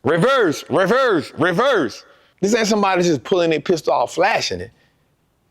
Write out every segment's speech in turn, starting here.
Reverse, reverse, reverse. This ain't somebody just pulling their pistol off, flashing it.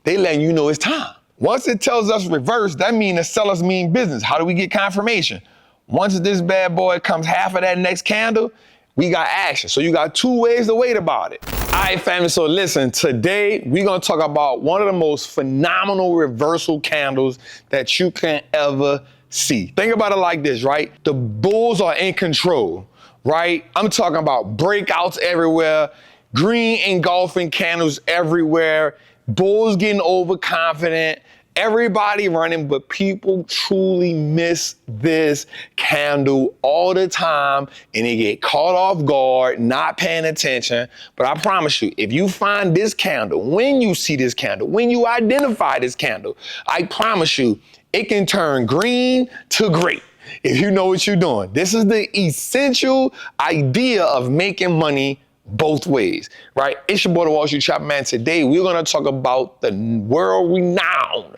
They letting you know it's time. Once it tells us reverse, that means the sellers mean business. How do we get confirmation? Once this bad boy comes half of that next candle, we got action. So you got two ways to wait about it. All right, family, so listen, today we're gonna talk about one of the most phenomenal reversal candles that you can ever see. Think about it like this, right? The bulls are in control, right? I'm talking about breakouts everywhere, green engulfing candles everywhere, bulls getting overconfident, everybody running, but people truly miss this candle all the time and they get caught off guard, not paying attention. But I promise you, if you find this candle, when you see this candle, when you identify this candle, I promise you, it can turn green to great if you know what you're doing. This is the essential idea of making money both ways, right? It's your boy, the Wall Street Chopper Man. Today, we're going to talk about the world-renowned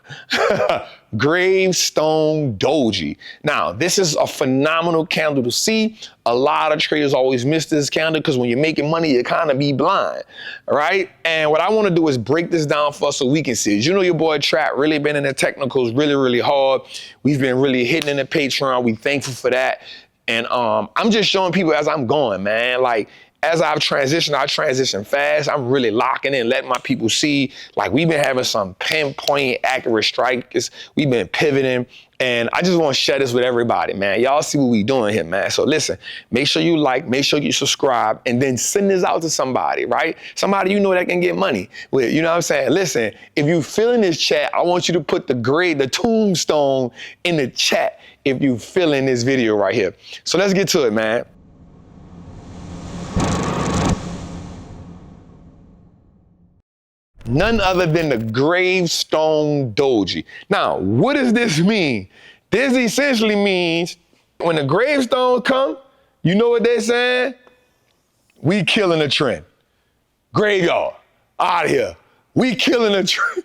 gravestone doji. Now, this is a phenomenal candle to see. A lot of traders always miss this candle because when you're making money, you kind of be blind, right? And what I want to do is break this down for us so we can see it. You know, your boy Trap really been in the technicals really, really hard. We've been really hitting in the Patreon. We thankful for that. And I'm just showing people as I'm going, man, like, as I've transitioned, I transition fast. I'm really locking in, letting my people see, like we've been having some pinpoint accurate strikes. We've been pivoting. And I just want to share this with everybody, man. Y'all see what we doing here, man. So listen, make sure you like, make sure you subscribe, and then send this out to somebody, right? Somebody you know that can get money with, you know what I'm saying? Listen, if you feeling this chat, I want you to put the tombstone in the chat if you feeling this video right here. So let's get to it, man. None other than the gravestone doji. Now, what does this mean? This essentially means when the gravestone come, you know what they're saying? We killing the trend. Graveyard, out of here. We killing the trend.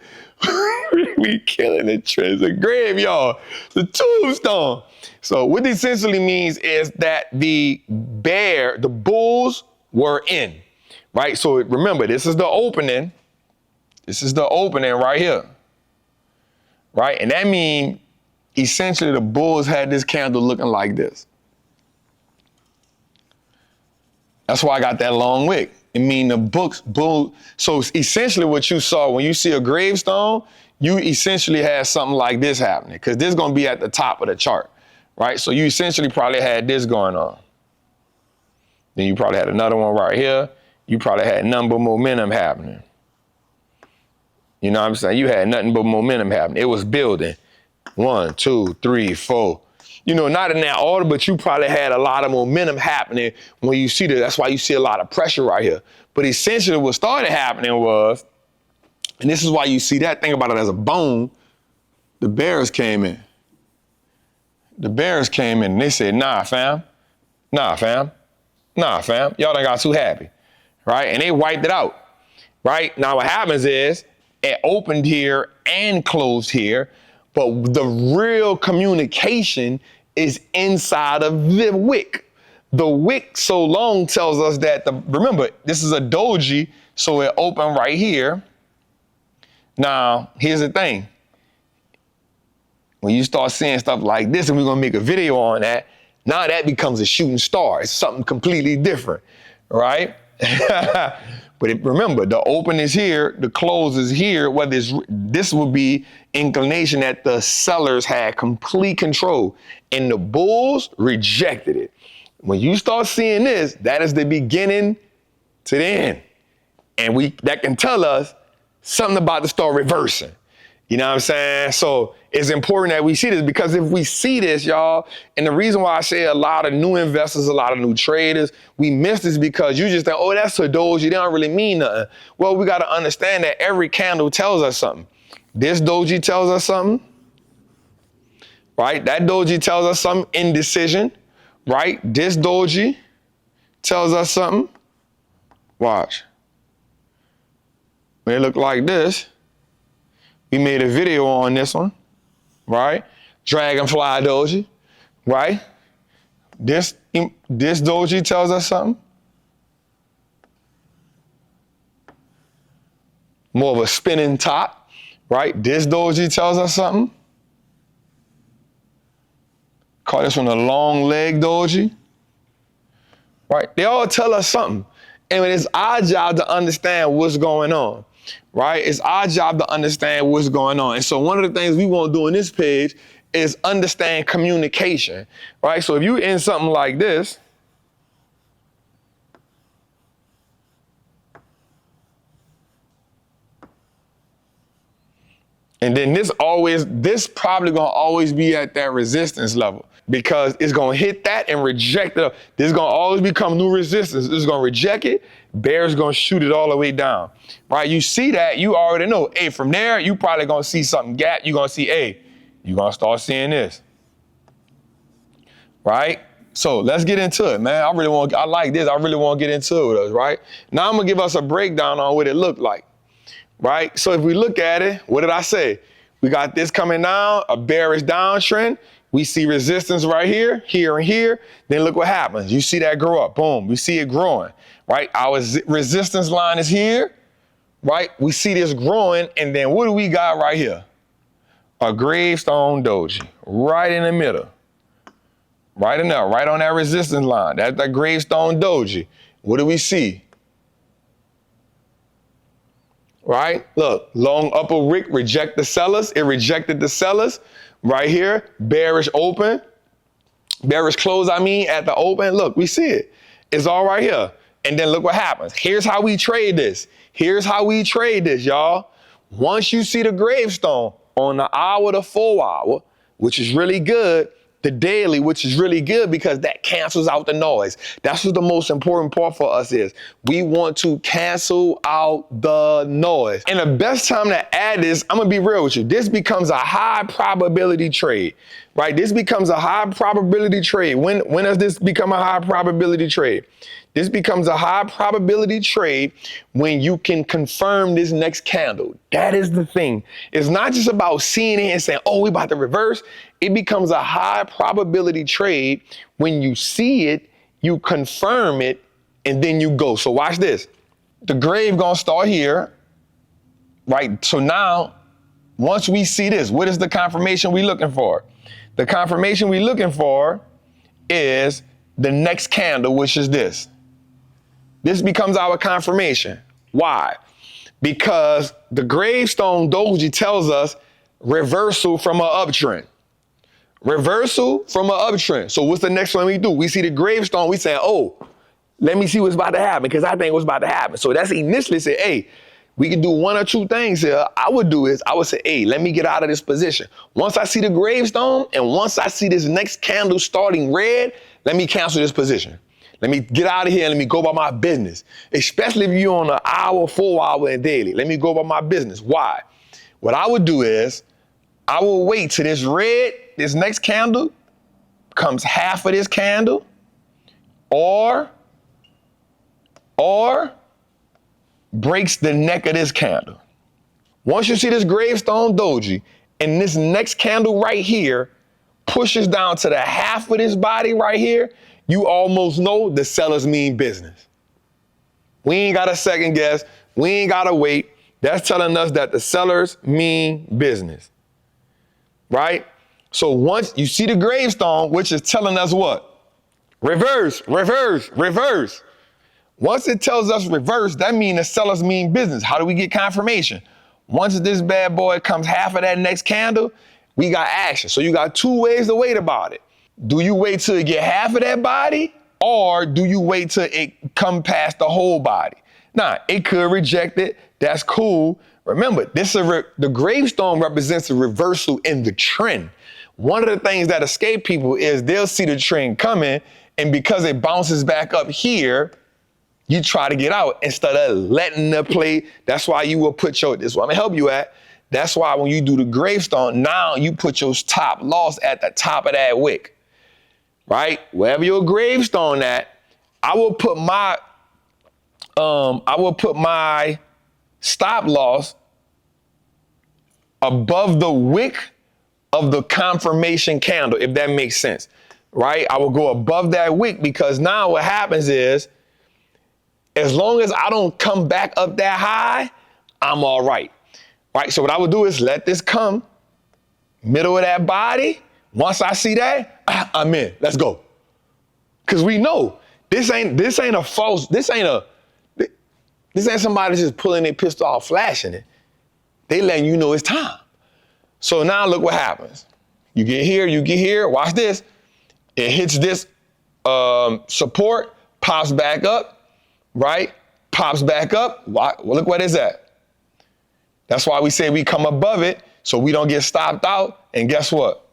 We killing the trend. It's a graveyard, the tombstone. So what this essentially means is that the bulls were in, right? So remember, this is the opening. This is the opening right here, right? And that means essentially the bulls had this candle looking like this. That's why I got that long wick. It means the bull. So essentially what you saw when you see a gravestone, you essentially had something like this happening because this is going to be at the top of the chart, right? So you essentially probably had this going on. Then you probably had another one right here. You probably had nothing but momentum happening. You know what I'm saying? You had nothing but momentum happening. It was building. 1, 2, 3, 4. You know, not in that order, but you probably had a lot of momentum happening when you see that. That's why you see a lot of pressure right here. But essentially what started happening was, and this is why you see that, think about it as a bone, the bears came in. The bears came in and they said, nah, fam. Nah, fam. Nah, fam. Y'all done got too happy, right? And they wiped it out, right? Now what happens is, it opened here and closed here, but the real communication is inside of the wick. The wick so long tells us that, remember, this is a doji, so it opened right here. Now, here's the thing. When you start seeing stuff like this, and we're gonna make a video on that, now that becomes a shooting star. It's something completely different, right? But remember, the open is here, the close is here. Whether this will be inclination that the sellers had complete control, and the bulls rejected it. When you start seeing this, that is the beginning to the end, and that can tell us something about to start reversing. You know what I'm saying? So it's important that we see this, because if we see this, y'all, and the reason why I say a lot of new investors, a lot of new traders, we miss this because you just think, oh, that's a doji, they don't really mean nothing. Well, we got to understand that every candle tells us something. This doji tells us something, right? That doji tells us something, indecision, right? This doji tells us something. Watch. When it look like this, we made a video on this one, right? Dragonfly doji, right? This doji tells us something, more of a spinning top, right? This doji tells us something. Call this one a long leg doji, right? They all tell us something. And it's our job to understand what's going on, right? It's our job to understand what's going on. And so one of the things we want to do on this page is understand communication, right? So if you in something like this, and then this probably gonna always be at that resistance level because it's gonna hit that and reject it. This is gonna always become new resistance. This is gonna reject it. Bear's gonna shoot it all the way down, right? You see that, you already know, hey, from there, you probably gonna see something gap. You're gonna see, hey, you're gonna start seeing this, right? So let's get into it, man. I like this. I really wanna get into it with us, right? Now I'm gonna give us a breakdown on what it looked like. Right? So if we look at it, what did I say? We got this coming down, a bearish downtrend. We see resistance right here, here, and here. Then look what happens. You see that grow up. Boom. We see it growing, right? Our resistance line is here, right? We see this growing. And then what do we got right here? A gravestone doji right in the middle. Right in there, right on that resistance line. That's that gravestone doji. What do we see? Right? Look, long upper wick reject the sellers. It rejected the sellers right here. Bearish open. Bearish close, at the open. Look, we see it. It's all right here. And then look what happens. Here's how we trade this. Here's how we trade this, y'all. Once you see the gravestone on the hour to 4 hour, which is really good, the daily, which is really good because that cancels out the noise. That's what the most important part for us is. We want to cancel out the noise. And the best time to add this, I'm gonna be real with you. This becomes a high probability trade, right? This becomes a high probability trade. When does this become a high probability trade? This becomes a high probability trade when you can confirm this next candle. That is the thing. It's not just about seeing it and saying, oh, we about to reverse. It becomes a high probability trade when you see it, you confirm it, and then you go. So watch this. The grave gonna start here, right? So now, once we see this, what is the confirmation we looking for? The confirmation we looking for is the next candle, which is this. This becomes our confirmation. Why? Because the gravestone doji tells us reversal from an uptrend. Reversal from an uptrend. So what's the next one we do? We see the gravestone, we say, oh, let me see what's about to happen because I think what's about to happen. So that's initially say, hey, we can do one or two things here. I would say, hey, let me get out of this position. Once I see the gravestone and once I see this next candle starting red, let me cancel this position. Let me get out of here and let me go about my business, especially if you're on an hour, 4 hour and daily. Let me go about my business. Why? What I would do is I will wait till this next candle comes half of this candle or breaks the neck of this candle. Once you see this gravestone doji and this next candle right here pushes down to the half of this body right here, you almost know the sellers mean business. We ain't got to second guess. We ain't got to wait. That's telling us that the sellers mean business, right? So once you see the gravestone, which is telling us what? Reverse, reverse, reverse. Once it tells us reverse, that means the sellers mean business. How do we get confirmation? Once this bad boy comes half of that next candle, we got action. So you got two ways to wait about it. Do you wait till it get half of that body or do you wait till it come past the whole body? Now, it could reject it. That's cool. Remember, the gravestone represents a reversal in the trend. One of the things that escape people is they'll see the trend coming and because it bounces back up here, you try to get out instead of letting the play. That's why you will put this is what I'm gonna help you at. That's why when you do the gravestone, now you put your stop loss at the top of that wick. Right? Wherever your gravestone at, I will put my stop loss above the wick of the confirmation candle, if that makes sense. Right? I will go above that wick because now what happens is, as long as I don't come back up that high, I'm all right. Right? So what I would do is let this come, middle of that body. Once I see that, I'm in. Let's go. Because we know this ain't a false, this ain't somebody just pulling their pistol off, flashing it. They letting you know it's time. So now look what happens. You get here, watch this. It hits this support, pops back up, right? Pops back up. Well, look what it's at. That's why we say we come above it so we don't get stopped out. And guess what?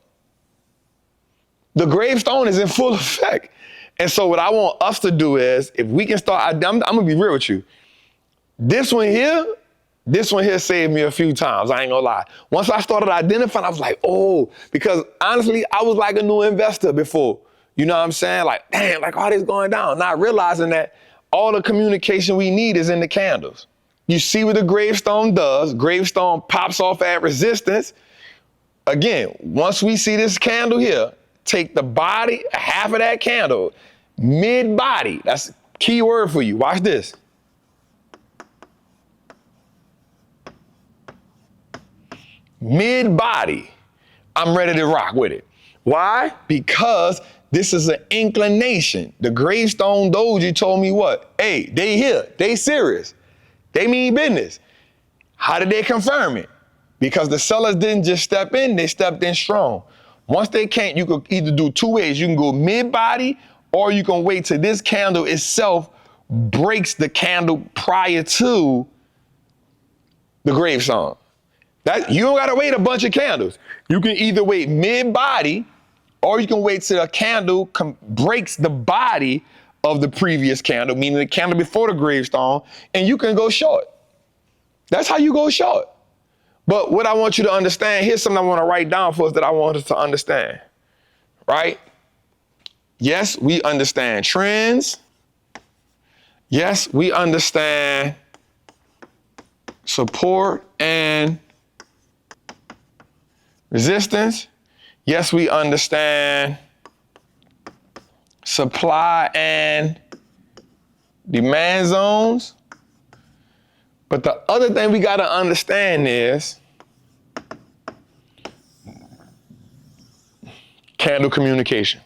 The gravestone is in full effect. And so what I want us to do is, if we can start, I'm gonna be real with you. This one here saved me a few times, I ain't gonna lie. Once I started identifying, I was like, oh, because honestly, I was like a new investor before. You know what I'm saying? Like, damn, like all this going down. Not realizing that all the communication we need is in the candles. You see what the gravestone does. Gravestone pops off at resistance. Again, once we see this candle here, take the body, half of that candle, mid-body. That's a key word for you. Watch this. Mid-body. I'm ready to rock with it. Why? Because this is an inclination. The gravestone doji told me what? Hey, they here. They serious. They mean business. How did they confirm it? Because the sellers didn't just step in, they stepped in strong. Once they can't, you could either do two ways. You can go mid-body, or you can wait till this candle itself breaks the candle prior to the gravestone. That you don't gotta wait a bunch of candles. You can either wait mid-body, or you can wait till a candle breaks the body of the previous candle, meaning the candle before the gravestone, and you can go short. That's how you go short. But what I want you to understand, here's something I want to write down for us that I want us to understand, right? Yes, we understand trends. Yes, we understand support and resistance. Yes, we understand supply and demand zones. But the other thing we got to understand is candle communication.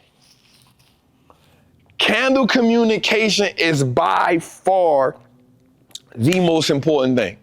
Candle communication is by far the most important thing.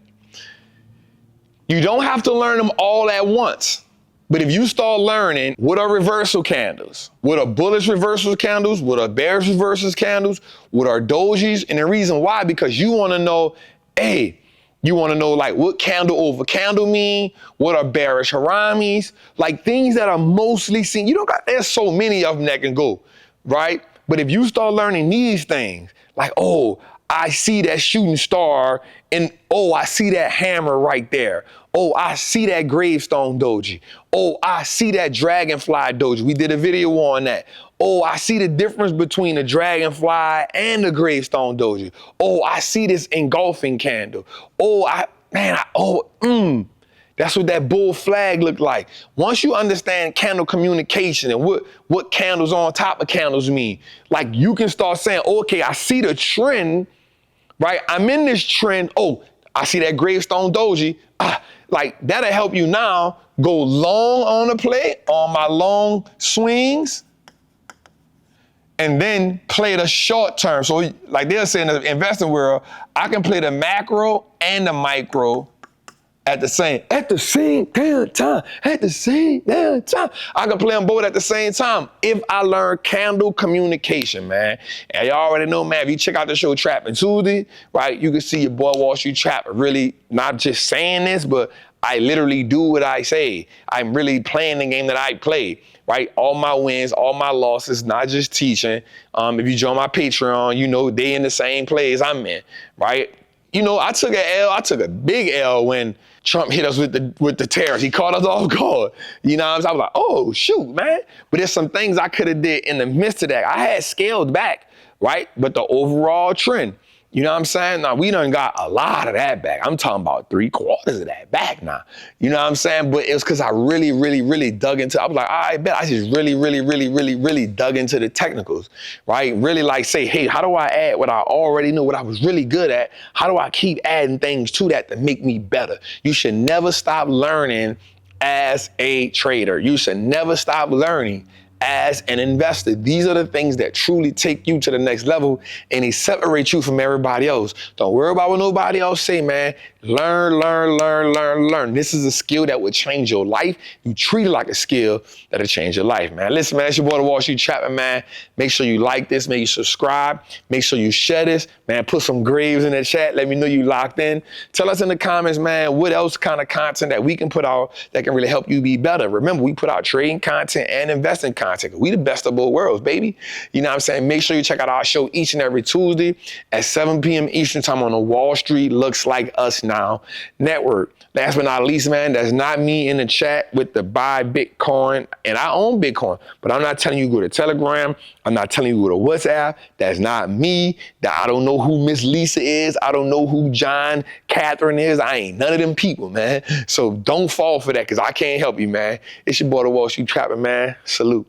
You don't have to learn them all at once. But if you start learning what are reversal candles, what are bullish reversal candles, what are bearish reversal candles, what are dojis, and the reason why, because you want to know, hey, you want to know like what candle over candle mean, what are bearish haramis, like things that are mostly seen. You don't got, there's so many of them that can go, right? But if you start learning these things, like, oh, I see that shooting star, and oh, I see that hammer right there. Oh, I see that gravestone doji. Oh, I see that dragonfly doji. We did a video on that. Oh, I see the difference between the dragonfly and the gravestone doji. Oh, I see this engulfing candle. Oh, that's what that bull flag looked like. Once you understand candle communication and what candles on top of candles mean, like you can start saying, okay, I see the trend, right? I'm in this trend. Oh, I see that gravestone doji. Like that'll help you now go long on the play, on my long swings, and then play the short term. So like they'll say in the investing world, I can play the macro and the micro at the same damn time. I can play them both at the same time if I learn candle communication, man. And y'all already know, man, if you check out the show Trapping Tuesday, right, you can see your boy Wallstreet Trap really not just saying this, but I literally do what I say. I'm really playing the game that I play, right? All my wins, all my losses, not just teaching. If you join my Patreon, you know they in the same plays I'm in, right? You know, I took a big L when Trump hit us with the tariffs. He caught us off guard. You know what I'm saying? I was like, oh, shoot, man. But there's some things I could have did in the midst of that. I had scaled back, right? But the overall trend, You know what I'm saying? Now, we done got a lot of that back. I'm talking about 3/4 of that back now. You know what I'm saying? But it was because I really, really, really dug into, I was like, I bet I just really, really, really, really, really dug into the technicals, right? Really like say, hey, how do I add what I already knew, what I was really good at? How do I keep adding things to that to make me better? You should never stop learning as a trader. You should never stop learning as an investor. These are the things that truly take you to the next level and they separate you from everybody else. Don't worry about what nobody else say, man. Learn, learn, learn, learn, learn. This is a skill that will change your life. You treat it like a skill that'll change your life, man. Listen, man, it's your boy, the Wall Street Trapper, man. Make sure you like this, make sure you subscribe, make sure you share this, man. Put some graves in the chat. Let me know you locked in. Tell us in the comments, man, what else kind of content that we can put out that can really help you be better. Remember, we put out trading content and investing content. We the best of both worlds, baby. You know what I'm saying? Make sure you check out our show each and every Tuesday at 7 p.m. Eastern time on the Wallstreet Looks Like Us Now network. Last but not least, man, that's not me in the chat with the buy Bitcoin. And I own Bitcoin, but I'm not telling you go to Telegram. I'm not telling you go to WhatsApp. That's not me. I don't know who Miss Lisa is. I don't know who John Catherine is. I ain't none of them people, man. So don't fall for that because I can't help you, man. It's your boy, the Wall Street Trapper, man. Salute.